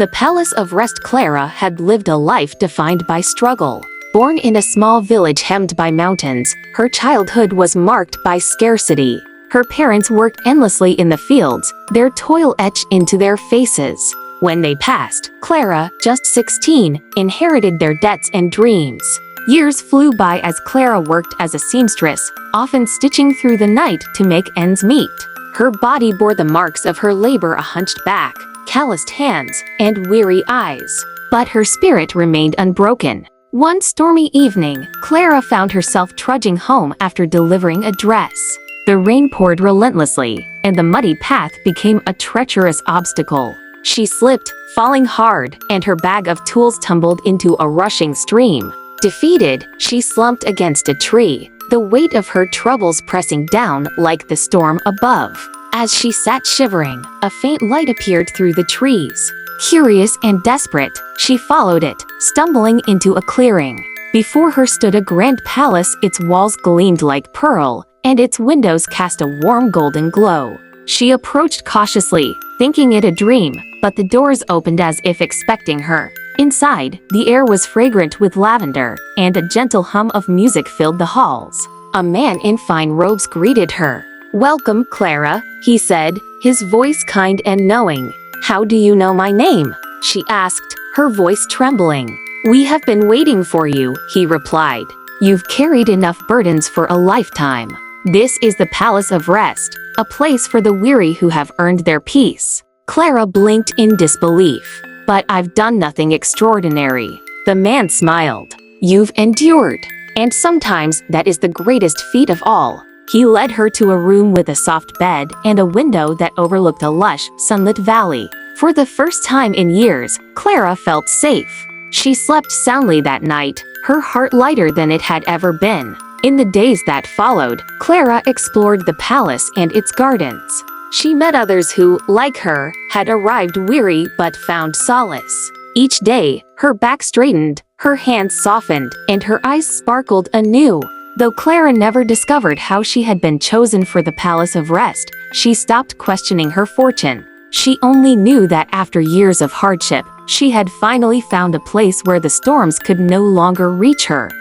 The Palace of Rest. Clara had lived a life defined by struggle. Born in a small village hemmed by mountains, her childhood was marked by scarcity. Her parents worked endlessly in the fields, their toil etched into their faces. When they passed, Clara, just 16, inherited their debts and dreams. Years flew by as Clara worked as a seamstress, often stitching through the night to make ends meet. Her body bore the marks of her labor, a hunched back, calloused hands, and weary eyes. But her spirit remained unbroken. One stormy evening, Clara found herself trudging home after delivering a dress. The rain poured relentlessly, and the muddy path became a treacherous obstacle. She slipped, falling hard, and her bag of tools tumbled into a rushing stream. Defeated, she slumped against a tree, the weight of her troubles pressing down like the storm above. As she sat shivering, a faint light appeared through the trees. Curious and desperate, she followed it, stumbling into a clearing. Before her stood a grand palace, its walls gleamed like pearl, and its windows cast a warm golden glow. She approached cautiously, thinking it a dream, but the doors opened as if expecting her. Inside, the air was fragrant with lavender, and a gentle hum of music filled the halls. A man in fine robes greeted her. "Welcome, Clara," he said, his voice kind and knowing. "How do you know my name?" she asked, her voice trembling. "We have been waiting for you," he replied. "You've carried enough burdens for a lifetime. This is the Palace of Rest, a place for the weary who have earned their peace." Clara blinked in disbelief. "But I've done nothing extraordinary." The man smiled. "You've endured. And sometimes that is the greatest feat of all." He led her to a room with a soft bed and a window that overlooked a lush, sunlit valley. For the first time in years, Clara felt safe. She slept soundly that night, her heart lighter than it had ever been. In the days that followed, Clara explored the palace and its gardens. She met others who, like her, had arrived weary but found solace. Each day, her back straightened, her hands softened, and her eyes sparkled anew. Though Clara never discovered how she had been chosen for the Palace of Rest, she stopped questioning her fortune. She only knew that after years of hardship, she had finally found a place where the storms could no longer reach her.